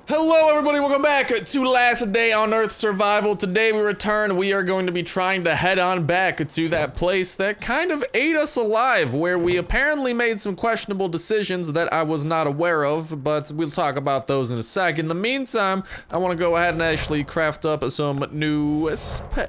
Hello everybody, welcome back to Last Day on Earth Survival. Today we return. We are going to be trying to head on back to that place that kind of ate us alive, where we apparently made some questionable decisions that I was not aware of, but we'll talk about those in a sec. In the meantime, I want to go ahead and actually craft up some new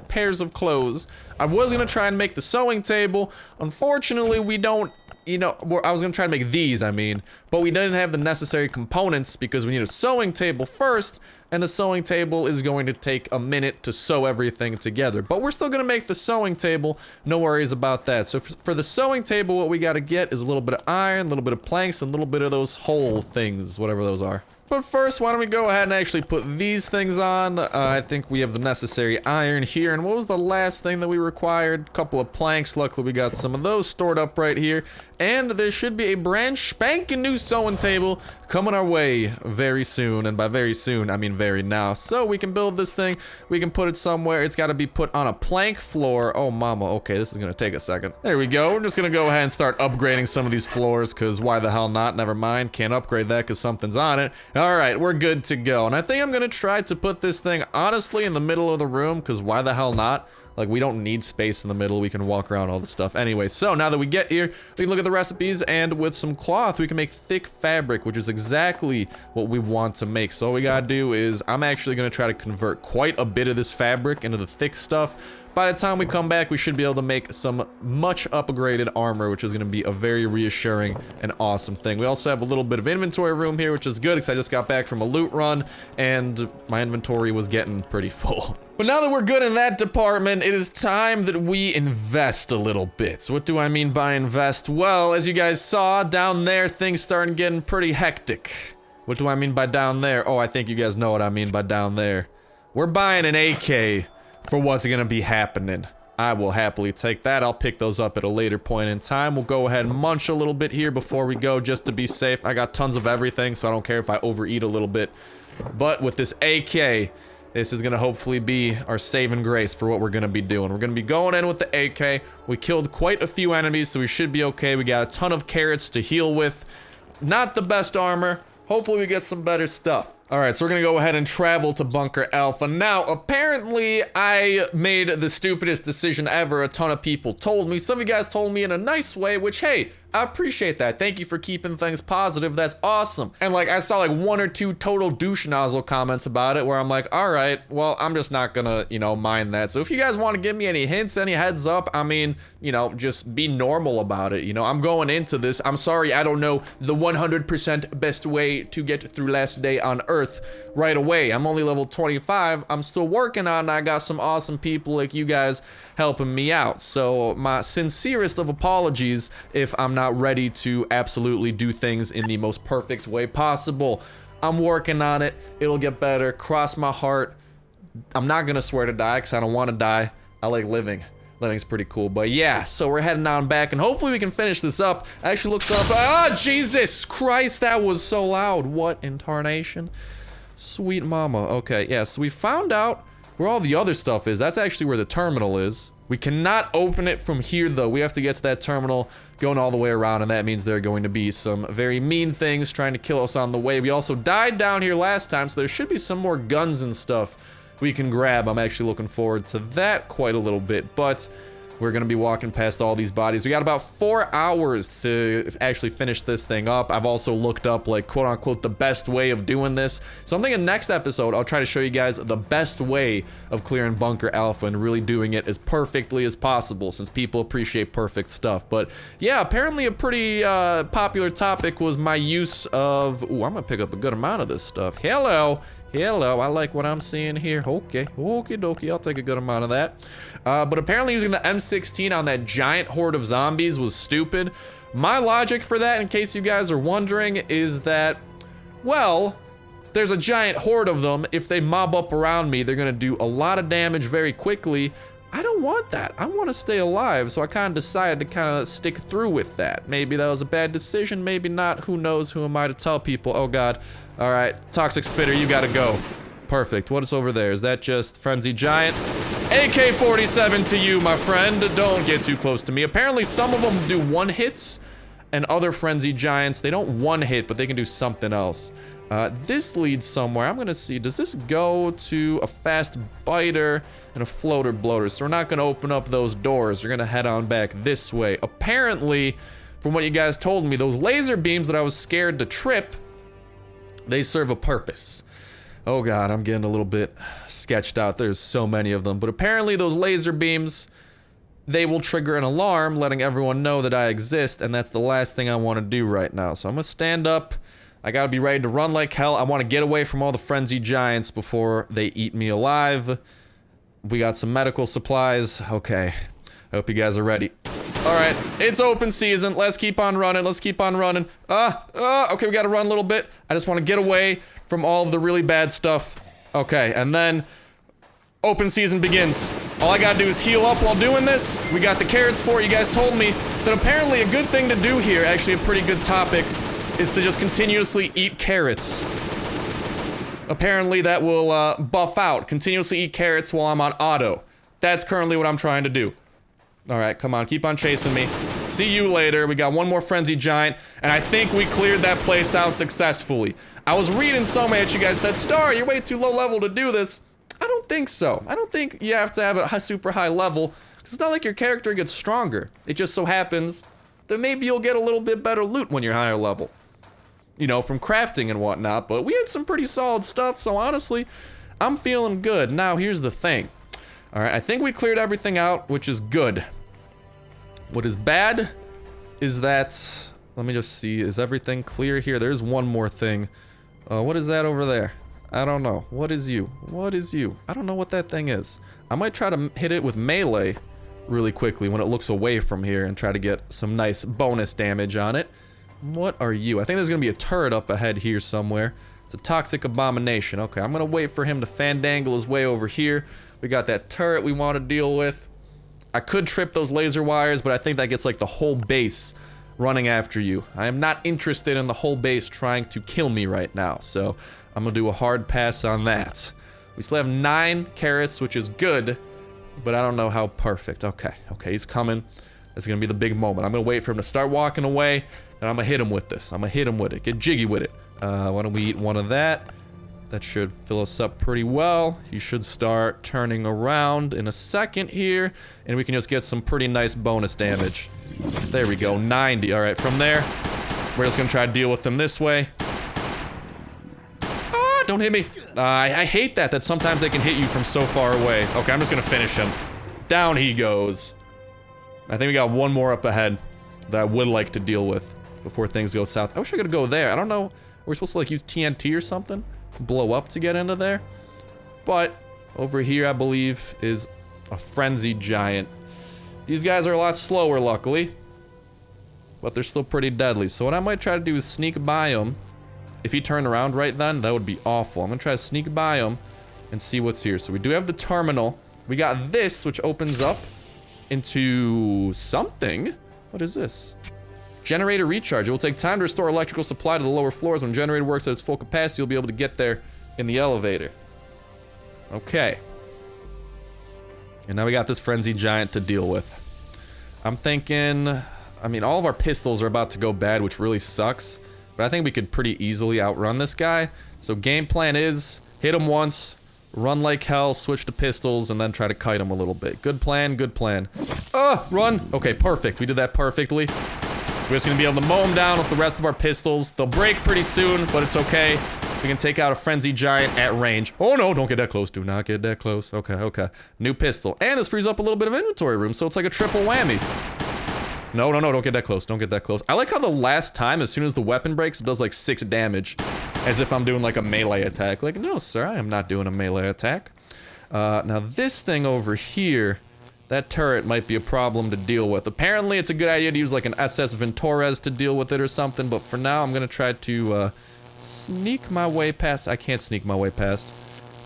pairs of clothes. I was going to try and make the sewing table. Unfortunately, we don't. I was gonna try to make these, but we didn't have the necessary components because we need a sewing table first, and the sewing table is going to take a minute to sew everything together. But we're still gonna make the sewing table, no worries about that. So for the sewing table, what we gotta get is a little bit of iron, a little bit of planks, and a little bit of those hole things, whatever those are. But first, why don't we go ahead and actually put these things on. I think we have the necessary iron here. And what was the last thing that we required? A couple of planks. Luckily, we got some of those stored up right here. And there should be a brand spanking new sewing table coming our way very soon. And by very soon, I mean very now. So we can build this thing. We can put it somewhere. It's got to be put on a plank floor. Oh, mama. Okay, this is going to take a second. There we go. We're just going to go ahead and start upgrading some of these floors, because why the hell not? Never mind. Can't upgrade that because something's on it. Alright, we're good to go. And I think I'm gonna try to put this thing honestly in the middle of the room, because why the hell not? Like, we don't need space in the middle. We can walk around all the stuff anyway. So now that we get here, we can look at the recipes, and with some cloth, we can make thick fabric, which is exactly what we want to make. So all we gotta do is, I'm actually gonna try to convert quite a bit of this fabric into the thick stuff. By the time we come back, we should be able to make some much upgraded armor, which is going to be a very reassuring and awesome thing. We also have a little bit of inventory room here, which is good because I just got back from a loot run and my inventory was getting pretty full. But now that we're good in that department, it is time that we invest a little bit. So what do I mean by invest? Well, as you guys saw, down there, things started getting pretty hectic. What do I mean by down there? Oh, I think you guys know what I mean by down there. We're buying an AK. For what's gonna be happening. I will happily take that. I'll pick those up at a later point in time. We'll go ahead and munch a little bit here before we go, just to be safe. I got tons of everything, so I don't care if I overeat a little bit. But with this AK, this is gonna hopefully be our saving grace for what we're gonna be doing. We're gonna be going in with the AK. We killed quite a few enemies, so we should be okay. We got a ton of carrots to heal with. Not the best armor. Hopefully we get some better stuff. Alright, so we're gonna go ahead and travel to Bunker Alpha. Now, apparently, I made the stupidest decision ever. A ton of people told me. Some of you guys told me in a nice way, which, hey, I appreciate that. Thank you for keeping things positive. That's awesome. And, like, I saw, like, 1 or 2 total douche nozzle comments about it where I'm like, alright, well, I'm just not gonna, mind that. So if you guys want to give me any hints, any heads up, I mean, just be normal about it. I'm going into this. I'm sorry, I don't know the 100% best way to get through Last Day on Earth right away. I'm only level 25. I'm still working on it. I got some awesome people like you guys helping me out. So my sincerest of apologies if I'm not ready to absolutely do things in the most perfect way possible. I'm working on it. It'll get better. Cross my heart. I'm not gonna swear to die because I don't want to die. I like living. Living's pretty cool, but yeah, so we're heading on back, and hopefully we can finish this up. I actually looked up. Ah, Jesus Christ, that was so loud. What in tarnation? Sweet mama. Okay, yeah, so we found out where all the other stuff is. That's actually where the terminal is. We cannot open it from here, though. We have to get to that terminal going all the way around, and that means there are going to be some very mean things trying to kill us on the way. We also died down here last time, so there should be some more guns and stuff we can grab. I'm actually looking forward to that quite a little bit, but we're gonna be walking past all these bodies. We got about 4 hours to actually finish this thing up. I've also looked up, like, quote-unquote, the best way of doing this. So I'm thinking next episode, I'll try to show you guys the best way of clearing Bunker Alpha and really doing it as perfectly as possible, since people appreciate perfect stuff. But yeah, apparently a pretty popular topic was my use of... Ooh, I'm gonna pick up a good amount of this stuff. Hello! Hello, I like what I'm seeing here. Okay, okie dokie, I'll take a good amount of that. But apparently using the M16 on that giant horde of zombies was stupid. My logic for that, in case you guys are wondering, is that, well, there's a giant horde of them. If they mob up around me, they're gonna do a lot of damage very quickly. I don't want that. I want to stay alive, so I kind of decided to kind of stick through with that. Maybe that was a bad decision, maybe not. Who knows? Who am I to tell people? Oh god. All right, Toxic Spitter, you gotta go. Perfect. What is over there? Is that just Frenzy Giant? AK-47 to you, my friend. Don't get too close to me. Apparently some of them do one hits, and other Frenzy Giants, they don't one hit, but they can do something else. This leads somewhere. I'm gonna see, does this go to a fast biter and a floater bloater? So we're not gonna open up those doors. We're gonna head on back this way. Apparently, from what you guys told me, those laser beams that I was scared to trip, they serve a purpose. Oh god, I'm getting a little bit sketched out. There's so many of them. But apparently those laser beams, they will trigger an alarm letting everyone know that I exist, and that's the last thing I want to do right now. So I'm gonna stand up. I gotta be ready to run like hell. I want to get away from all the frenzied giants before they eat me alive. We got some medical supplies. Okay. I hope you guys are ready. Alright, it's open season. Let's keep on running. Let's keep on running. Okay, we gotta run a little bit. I just want to get away from all of the really bad stuff. Okay, and then open season begins. All I gotta do is heal up while doing this. We got the carrots for it. You guys told me that apparently a good thing to do here, actually a pretty good topic, is to just continuously eat carrots. Apparently that will buff out. Continuously eat carrots while I'm on auto. That's currently what I'm trying to do. Alright, come on, keep on chasing me. See you later. We got one more frenzied giant, and I think we cleared that place out successfully. I was reading somewhere that you guys said, Star, you're way too low level to do this. I don't think so. I don't think you have to have a super high level, because it's not like your character gets stronger. It just so happens that maybe you'll get a little bit better loot when you're higher level. You know, from crafting and whatnot, but we had some pretty solid stuff, so honestly, I'm feeling good. Now, here's the thing. Alright, I think we cleared everything out, which is good. What is bad is that... Let me just see, is everything clear here? There's one more thing. What is that over there? I don't know. What is you? What is you? I don't know what that thing is. I might try to hit it with melee really quickly when it looks away from here and try to get some nice bonus damage on it. What are you? I think there's gonna be a turret up ahead here somewhere. It's a toxic abomination. Okay, I'm gonna wait for him to fandangle his way over here. We got that turret we want to deal with. I could trip those laser wires, but I think that gets like the whole base running after you. I am not interested in the whole base trying to kill me right now, so I'm gonna do a hard pass on that. We still have 9 carrots, which is good, but I don't know how perfect. Okay, he's coming. That's gonna be the big moment. I'm gonna wait for him to start walking away, and I'm gonna hit him with this. I'm gonna hit him with it. Get jiggy with it. Why don't we eat one of that? That should fill us up pretty well. He should start turning around in a second here, and we can just get some pretty nice bonus damage. There we go, 90. All right, from there, we're just gonna try to deal with him this way. Ah, don't hit me. I hate that sometimes they can hit you from so far away. Okay, I'm just gonna finish him. Down he goes. I think we got one more up ahead that I would like to deal with before things go south. I wish I could go there. I don't know. We're supposed to like use TNT or something? Blow up to get into there? But over here, I believe, is a frenzied giant. These guys are a lot slower, luckily. But they're still pretty deadly. So what I might try to do is sneak by him. If he turned around right then, that would be awful. I'm gonna try to sneak by him and see what's here. So we do have the terminal. We got this, which opens up into something. What is this? Generator recharge. It will take time to restore electrical supply to the lower floors. When generator works at its full capacity, you'll be able to get there in the elevator. Okay. And now we got this frenzied giant to deal with. I'm thinking... I mean, all of our pistols are about to go bad, which really sucks. But I think we could pretty easily outrun this guy. So game plan is, hit him once, run like hell, switch to pistols, and then try to kite him a little bit. Good plan, good plan. Run! Okay, perfect. We did that perfectly. We're just gonna be able to mow them down with the rest of our pistols. They'll break pretty soon, but it's okay. We can take out a frenzied giant at range. Oh no, don't get that close. Do not get that close. Okay. New pistol. And this frees up a little bit of inventory room, so it's like a triple whammy. No, don't get that close. Don't get that close. I like how the last time, as soon as the weapon breaks, it does like 6 damage. As if I'm doing like a melee attack. Like, no, sir, I am not doing a melee attack. Now this thing over here, that turret might be a problem to deal with. Apparently, it's a good idea to use like an SS Ventores to deal with it or something, but for now, I'm gonna try to sneak my way past. I can't sneak my way past.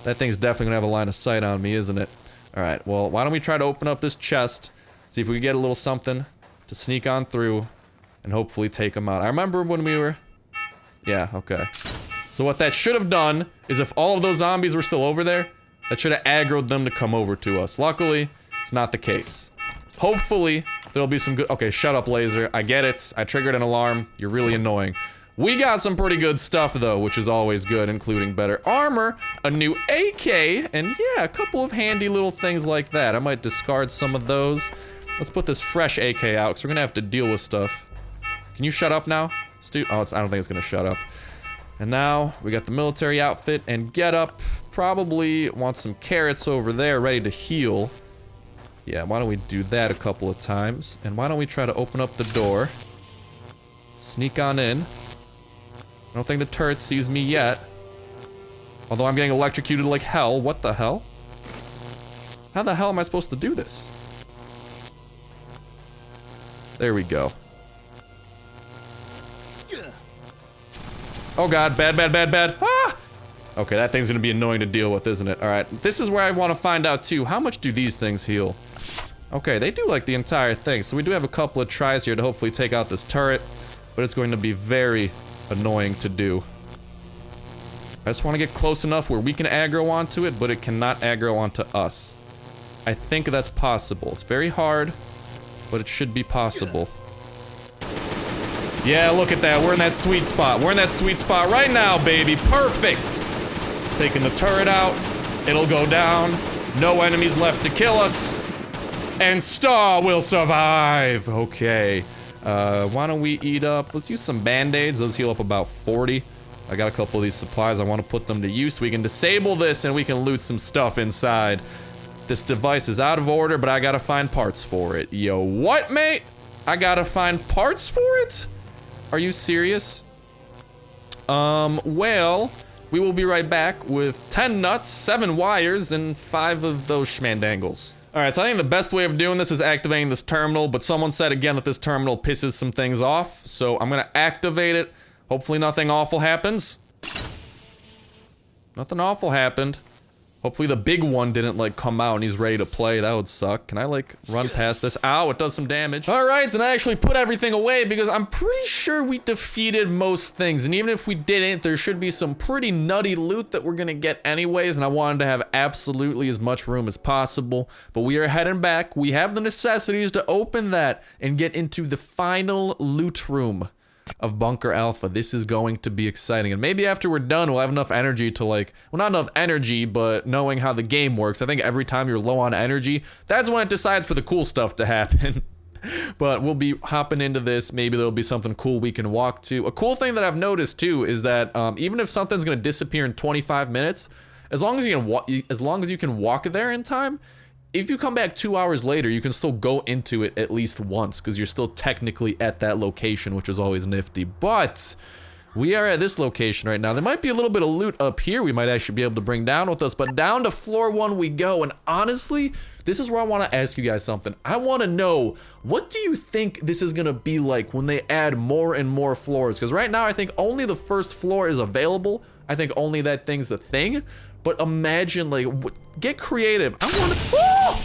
That thing's definitely gonna have a line of sight on me, isn't it? Alright, well, why don't we try to open up this chest, see if we can get a little something to sneak on through, and hopefully take him out. I remember when we were... Yeah, okay. So what that should have done, is if all of those zombies were still over there, that should have aggroed them to come over to us. Luckily, it's not the case. Hopefully, there'll be some good... Okay, shut up, laser. I get it. I triggered an alarm. You're really annoying. We got some pretty good stuff though, which is always good, including better armor, a new AK, and yeah, a couple of handy little things like that. I might discard some of those. Let's put this fresh AK out, because we're gonna have to deal with stuff. Can you shut up now? Oh, I don't think it's gonna shut up. And now, we got the military outfit and get up. Probably want some carrots over there ready to heal. Yeah, why don't we do that a couple of times? And why don't we try to open up the door? Sneak on in. I don't think the turret sees me yet. Although I'm getting electrocuted like hell. What the hell? How the hell am I supposed to do this? There we go. Oh god, bad, bad, bad, bad. Ah! Okay, that thing's gonna be annoying to deal with, isn't it? Alright, this is where I want to find out too. How much do these things heal? Okay, they do like the entire thing. So we do have a couple of tries here to hopefully take out this turret. But it's going to be very annoying to do. I just want to get close enough where we can aggro onto it, but it cannot aggro onto us. I think that's possible. It's very hard, but it should be possible. Yeah, look at that. We're in that sweet spot. We're in that sweet spot right now, baby. Perfect. Taking the turret out. It'll go down. No enemies left to kill us. And Star will survive. Okay. Why don't we eat up? Let's use some band-aids. Those heal up about 40. I got a couple of these supplies. I want to put them to use. We can disable this and we can loot some stuff inside. This device is out of order, but I gotta find parts for it. Yo, what, mate? I gotta find parts for it? Are you serious? Well, we will be right back with 10 nuts, 7 wires, and 5 of those schmandangles. Alright, so I think the best way of doing this is activating this terminal, but someone said again that this terminal pisses some things off, so I'm gonna activate it. Hopefully nothing awful happens. Nothing awful happened. Hopefully the big one didn't, like, come out and he's ready to play. That would suck. Can I, like, run past this? Ow, it does some damage. Alright, and I actually put everything away because I'm pretty sure we defeated most things. And even if we didn't, there should be some pretty nutty loot that we're gonna get anyways. And I wanted to have absolutely as much room as possible. But we are heading back. We have the necessities to open that and get into the final loot room of Bunker Alpha. This is going to be exciting, and maybe after we're done we'll have enough energy to, like, well, not enough energy, but knowing how the game works, I think every time you're low on energy, that's when it decides for the cool stuff to happen. But we'll be hopping into this. Maybe there'll be something cool we can walk to. A cool thing that I've noticed too is that even if something's gonna disappear in 25 minutes, as long as you can walk there in time, if you come back 2 hours later, you can still go into it at least once, because you're still technically at that location, which is always nifty. But we are at this location right now. There might be a little bit of loot up here we might actually be able to bring down with us, but down to floor 1 we go. And honestly, this is where I want to ask you guys something. I want to know, what do you think this is going to be like when they add more and more floors? Because right now, I think only the first floor is available. I think only that thing's a thing. But imagine, like, get creative. I want to. Oh!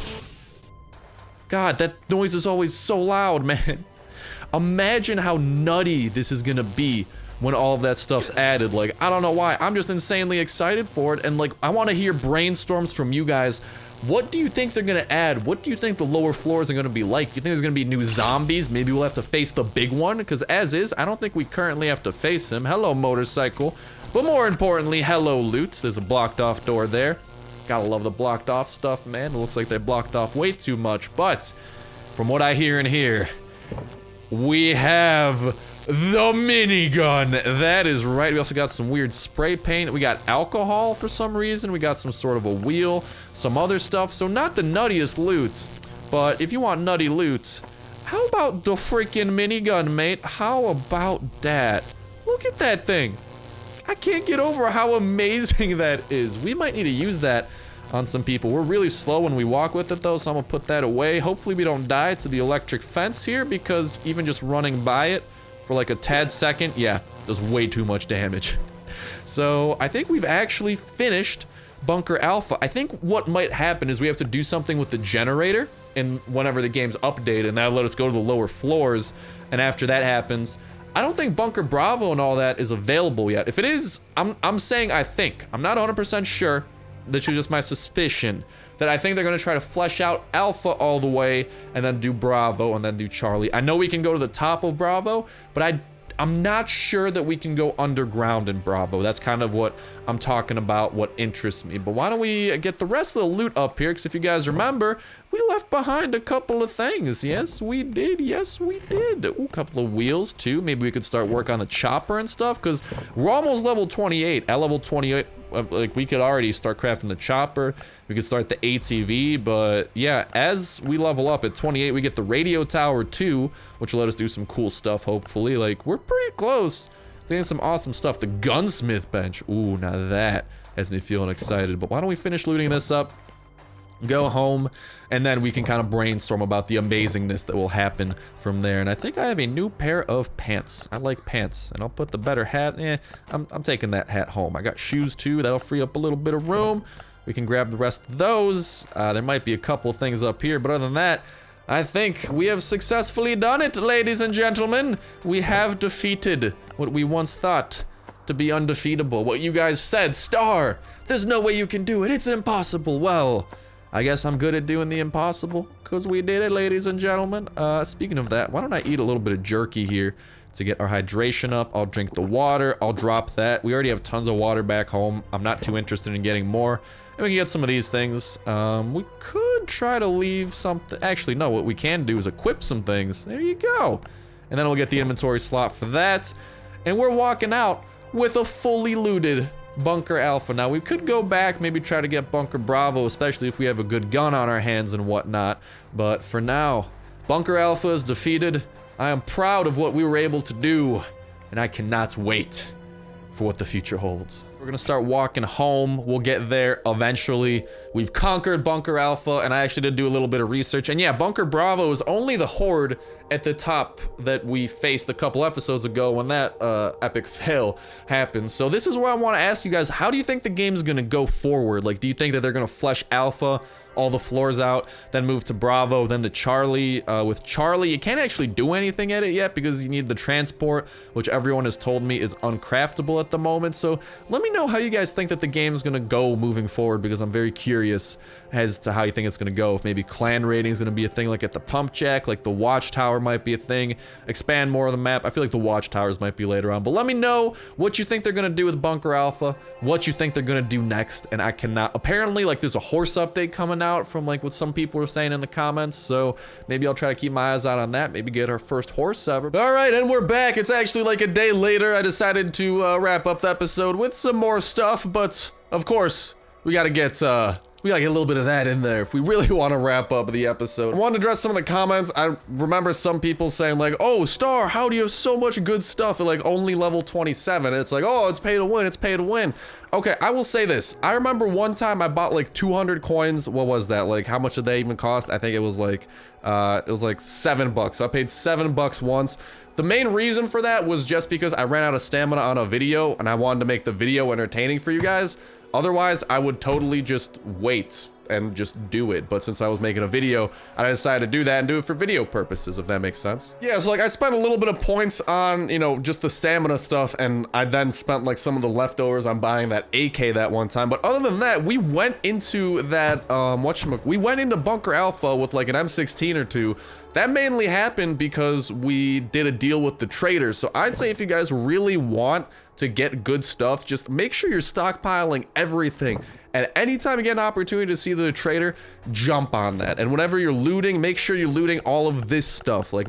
God, that noise is always so loud, man. Imagine how nutty this is gonna be when all of that stuff's added. Like, I don't know why. I'm just insanely excited for it. And, like, I want to hear brainstorms from you guys. What do you think they're gonna add? What do you think the lower floors are gonna be like? Do you think there's gonna be new zombies? Maybe we'll have to face the big one? Because as is, I don't think we currently have to face him. Hello, motorcycle. But more importantly, hello, loot. There's a blocked off door there. Gotta love the blocked off stuff, man. It looks like they blocked off way too much. But from what I hear and hear, we have the minigun. That is right. We also got some weird spray paint. We got alcohol for some reason. We got some sort of a wheel, some other stuff. So not the nuttiest loot, but if you want nutty loot, how about the freaking minigun, mate? How about that? Look at that thing. I can't get over how amazing that is. We might need to use that on some people. We're really slow when we walk with it though, so I'm gonna put that away. Hopefully we don't die to the electric fence here, because even just running by it for like a tad second, yeah, does way too much damage. So I think we've actually finished Bunker Alpha. I think what might happen is we have to do something with the generator, and whenever the game's updated, and that'll let us go to the lower floors, and after that happens, I don't think Bunker Bravo and all that is available yet. If it is, I'm saying I think. I'm not 100% sure. That's just my suspicion. That I think they're gonna try to flesh out Alpha all the way, and then do Bravo, and then do Charlie. I know we can go to the top of Bravo, but I'm not sure that we can go underground in Bravo. That's kind of what I'm talking about, what interests me. But why don't we get the rest of the loot up here? Because if you guys remember, we left behind a couple of things. Yes, we did. Yes, we did. Ooh, a couple of wheels, too. Maybe we could start work on the chopper and stuff, because we're almost level 28. At level 28, like, we could already start crafting the chopper. We could start the ATV, but yeah, as we level up at 28, we get the radio tower too, which will let us do some cool stuff, hopefully. Like, we're pretty close to getting some awesome stuff. The gunsmith bench. Ooh, now that has me feeling excited. But why don't we finish looting this up, go home, and then we can kind of brainstorm about the amazingness that will happen from there. And I think I have a new pair of pants. I like pants, and I'll put the better hat. I'm taking that hat home. I got shoes too. That'll free up a little bit of room. We can grab the rest of those. There might be a couple of things up here, but other than that, I think we have successfully done it, ladies and gentlemen. We have defeated what we once thought to be undefeatable. What you guys said, Star, there's no way you can do it. It's impossible. Well, I guess I'm good at doing the impossible, because we did it, ladies and gentlemen. Speaking of that, why don't I eat a little bit of jerky here to get our hydration up? I'll drink the water. I'll drop that. We already have tons of water back home. I'm not too interested in getting more. And we can get some of these things. We could try to leave something. Actually, no, what we can do is equip some things. There you go. And then we'll get the inventory slot for that. And we're walking out with a fully looted Bunker Alpha. Now, we could go back, maybe try to get Bunker Bravo, especially if we have a good gun on our hands and whatnot. But for now, Bunker Alpha is defeated. I am proud of what we were able to do, and I cannot wait for what the future holds. We're gonna start walking home. We'll get there eventually. We've conquered Bunker Alpha, and I actually did do a little bit of research. And yeah, Bunker Bravo is only the horde at the top that we faced a couple episodes ago when that epic fail happened. So this is where I want to ask you guys, how do you think the game's gonna go forward? Like, do you think that they're gonna flesh Alpha, all the floors out, then move to Bravo, then to Charlie? With Charlie, you can't actually do anything at it yet because you need the transport, which everyone has told me is uncraftable at the moment. So let me know how you guys think that the game's gonna go moving forward, because I'm very curious as to how you think it's gonna go. If maybe clan rating is gonna be a thing like at the pump jack, like the watchtower might be a thing, expand more of the map. I feel like the watchtowers might be later on, but let me know what you think they're gonna do with Bunker Alpha, what you think they're gonna do next. And I cannot, apparently, like, there's a horse update coming out from like what some people were saying in the comments, so maybe I'll try to keep my eyes out on that, maybe get our first horse ever. All right, and we're back. It's actually like a day later. I decided to wrap up the episode with some more stuff, but of course we gotta get a little bit of that in there if we really want to wrap up the episode. I want to address some of the comments. I remember some people saying like, oh, Star, how do you have so much good stuff at like only level 27? And it's like, oh, it's pay to win, it's pay to win. Okay, I will say this. I remember one time I bought like 200 coins. What was that? Like, how much did they even cost? I think it was like $7. So I paid $7 once. The main reason for that was just because I ran out of stamina on a video and I wanted to make the video entertaining for you guys. Otherwise, I would totally just wait and just do it. But since I was making a video, I decided to do that and do it for video purposes, if that makes sense. Yeah, so like I spent a little bit of points on, you know, just the stamina stuff, and I then spent like some of the leftovers on buying that AK that one time. But other than that, we went into that, we went into Bunker Alpha with like an M16 or two. That mainly happened because we did a deal with the traders. So I'd say if you guys really want to get good stuff, just make sure you're stockpiling everything. And anytime you get an opportunity to see the trader, jump on that. And whenever you're looting, make sure you're looting all of this stuff. Like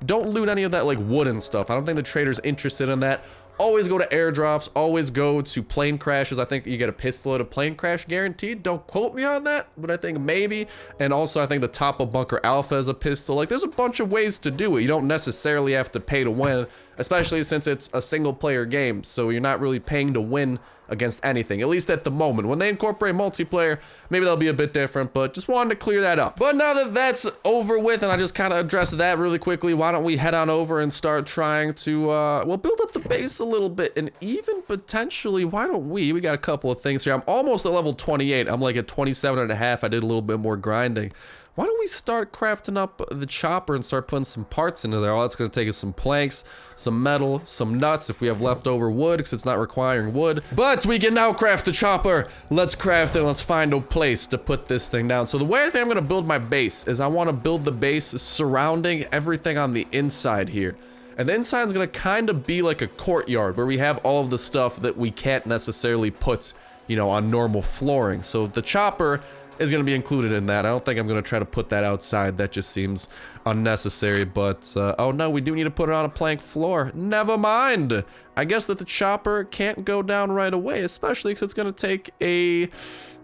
don't loot any of that like wooden stuff. I don't think the trader's interested in that. Always go to airdrops, always go to plane crashes. I think you get a pistol at a plane crash guaranteed. Don't quote me on that, but I think maybe. And also I think the top of Bunker Alpha is a pistol. Like, there's a bunch of ways to do it. You don't necessarily have to pay to win, especially since it's a single player game. So you're not really paying to win against anything, at least at the moment. When they incorporate multiplayer, maybe that'll be a bit different, but just wanted to clear that up. But now that that's over with and I just kind of addressed that really quickly, why don't we head on over and start trying to, well, build up the base a little bit, and even potentially, why don't we got a couple of things here. I'm almost at level 28. I'm like at 27.5. I did a little bit more grinding. Why don't we start crafting up the chopper and start putting some parts into there? All that's going to take is some planks, some metal, some nuts if we have leftover wood, because it's not requiring wood. But we can now craft the chopper. Let's craft it and let's find a place to put this thing down. So the way I think I'm going to build my base is I want to build the base surrounding everything on the inside here. And the inside's gonna kind of be like a courtyard where we have all of the stuff that we can't necessarily put, you know, on normal flooring. So the chopper is going to be included in that. I don't think I'm going to try to put that outside. That just seems unnecessary. But, oh no, we do need to put it on a plank floor. Never mind. I guess that the chopper can't go down right away, especially because it's going to take a...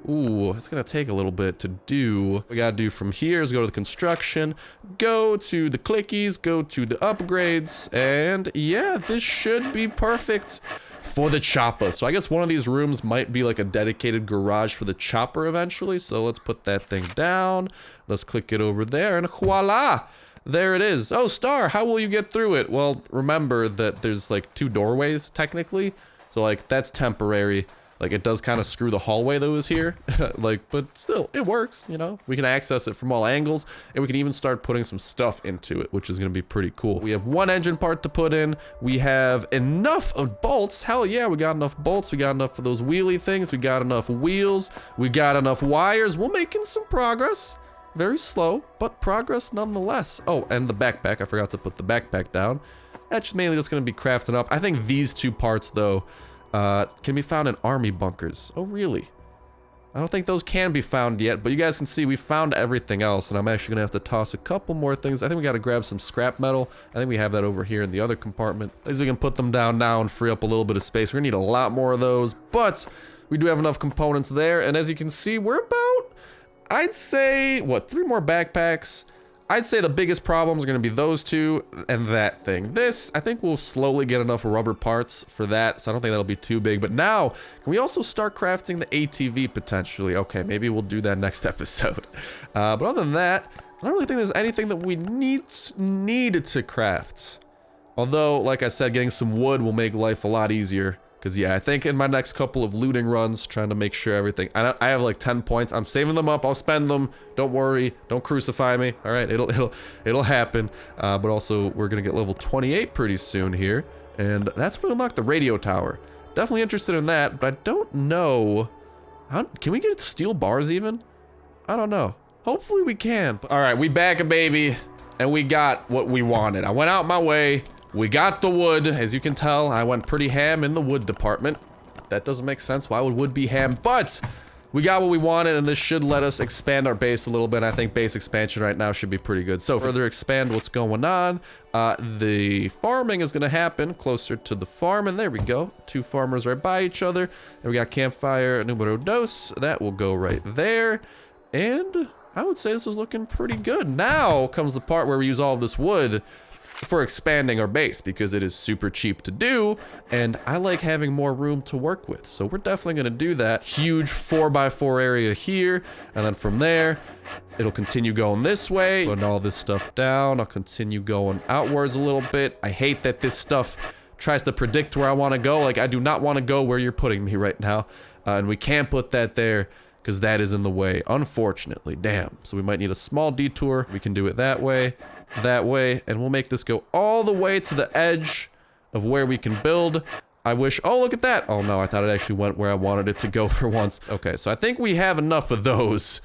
Ooh, it's going to take a little bit to do. What we got to do from here is go to the construction, go to the clickies, go to the upgrades, and yeah, this should be perfect for the chopper. So I guess one of these rooms might be like a dedicated garage for the chopper eventually. So let's put that thing down. Let's click it over there and voila, there it is. Oh, Star, how will you get through it? Well, remember that there's like 2 doorways technically. So like that's temporary. Like it does kind of screw the hallway that was here. Like, but still it works, you know? We can access it from all angles and we can even start putting some stuff into it, which is going to be pretty cool. We have 1 engine part to put in. We have enough of bolts. Hell yeah, we got enough bolts. We got enough of those wheelie things. We got enough wheels. We got enough wires. We're making some progress. Very slow, but progress nonetheless. Oh, and the backpack. I forgot to put the backpack down. That's mainly just going to be crafting up. I think these 2 parts though, can be found in army bunkers. Oh, really? I don't think those can be found yet, but you guys can see we found everything else, and I'm actually gonna have to toss a couple more things. I think we gotta grab some scrap metal. I think we have that over here in the other compartment. At least we can put them down now and free up a little bit of space. We're gonna need a lot more of those, but we do have enough components there, and as you can see, we're about, I'd say, what, 3 more backpacks? I'd say the biggest problems are going to be those 2 and that thing. This, I think we'll slowly get enough rubber parts for that, so I don't think that'll be too big. But now, can we also start crafting the ATV potentially? Okay, maybe we'll do that next episode. But other than that, I don't really think there's anything that we needed to craft. Although, like I said, getting some wood will make life a lot easier. Because, yeah, I think in my next couple of looting runs, trying to make sure everything... I have, like, 10 points. I'm saving them up. I'll spend them. Don't worry. Don't crucify me. All right, it'll happen. But also, we're going to get level 28 pretty soon here. And that's going to unlock the radio tower. Definitely interested in that, but I don't know... Can we get steel bars, even? I don't know. Hopefully, we can. All right, we back a baby, and we got what we wanted. I went out my way. We got the wood. As you can tell, I went pretty ham in the wood department. That doesn't make sense. Why would wood be ham? But we got what we wanted, and this should let us expand our base a little bit. I think base expansion right now should be pretty good. So further expand what's going on. The farming is going to happen closer to the farm, and there we go. 2 farmers right by each other. And we got campfire numero dos. That will go right there. And I would say this is looking pretty good. Now comes the part where we use all of this wood for expanding our base, because it is super cheap to do, and I like having more room to work with. So we're definitely going to do that. Huge 4x4 area here, and then from there, it'll continue going this way. Putting all this stuff down. I'll continue going outwards a little bit. I hate that this stuff tries to predict where I want to go. Like, I do not want to go where you're putting me right now, and we can't put that there, because that is in the way, unfortunately. Damn. So we might need a small detour. We can do it that way, and we'll make this go all the way to the edge of where we can build. I wish... Oh, look at that. Oh, no, I thought it actually went where I wanted it to go for once. Okay, so I think we have enough of those.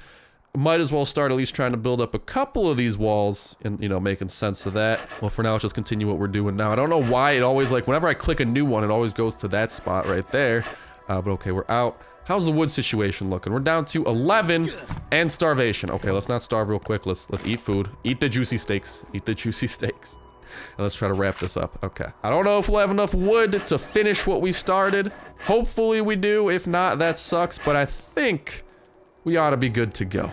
Might as well start at least trying to build up a couple of these walls and, you know, making sense of that. Well, for now, let's just continue what we're doing now. I don't know why it always, like, whenever I click a new one, it always goes to that spot right there. But okay, we're out. How's the wood situation looking? We're down to 11 and starvation. Okay, let's not starve real quick. Let's eat food. Eat the juicy steaks. Eat the juicy steaks. And let's try to wrap this up. Okay. I don't know if we'll have enough wood to finish what we started. Hopefully we do. If not, that sucks. But I think we ought to be good to go.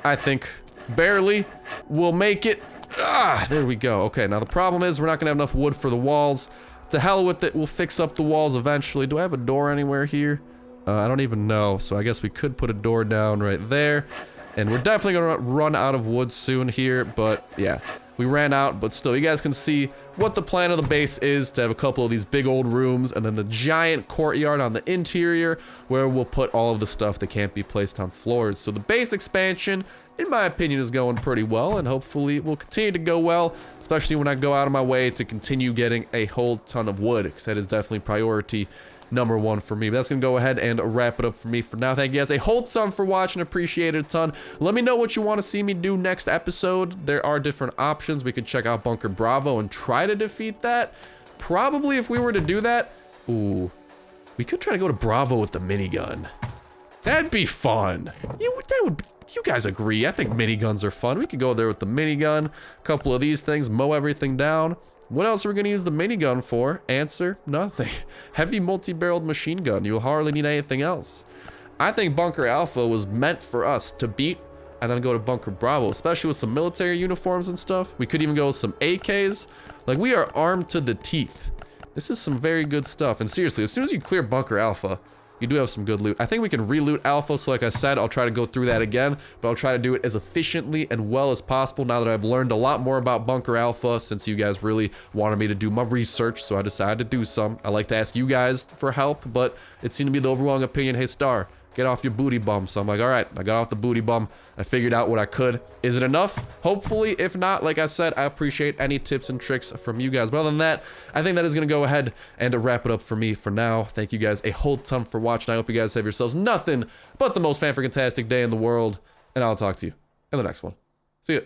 I think barely we'll make it. Ah, there we go. Okay, now the problem is we're not going to have enough wood for the walls. To hell with it. We'll fix up the walls eventually. Do I have a door anywhere here? I don't even know, so I guess we could put a door down right there. And we're definitely gonna run out of wood soon here, but yeah, we ran out, but still, you guys can see what the plan of the base is, to have a couple of these big old rooms, and then the giant courtyard on the interior, where we'll put all of the stuff that can't be placed on floors. So the base expansion, in my opinion, is going pretty well, and hopefully it will continue to go well, especially when I go out of my way to continue getting a whole ton of wood, because that is definitely priority #1 for me. But that's gonna go ahead and wrap it up for me for now. Thank you guys a whole ton for watching. Appreciate it a ton. Let me know what you want to see me do next episode. There are different options. We could check out Bunker Bravo and try to defeat that. Probably if we were to do that, ooh, we could try to go to Bravo with the minigun. That'd be fun. You guys agree? I think miniguns are fun. We could go there with the minigun, a couple of these things, mow everything down. What else are we gonna use the minigun for? Answer, nothing. Heavy multi-barreled machine gun. You'll hardly need anything else. I think Bunker Alpha was meant for us to beat and then go to Bunker Bravo, especially with some military uniforms and stuff. We could even go with some AKs. Like, we are armed to the teeth. This is some very good stuff. And seriously, as soon as you clear Bunker Alpha, you do have some good loot. I think we can re-loot Alpha, so like I said, I'll try to go through that again, but I'll try to do it as efficiently and well as possible now that I've learned a lot more about Bunker Alpha, since you guys really wanted me to do my research, so I decided to do some. I like to ask you guys for help, but it seemed to be the overwhelming opinion, hey Star, get off your booty bum. So I'm like, all right, I got off the booty bum. I figured out what I could. Is it enough? Hopefully. If not, like I said, I appreciate any tips and tricks from you guys. But other than that, I think that is going to go ahead and wrap it up for me for now. Thank you guys a whole ton for watching. I hope you guys have yourselves nothing but the most fan-freaking-tastic day in the world. And I'll talk to you in the next one. See ya.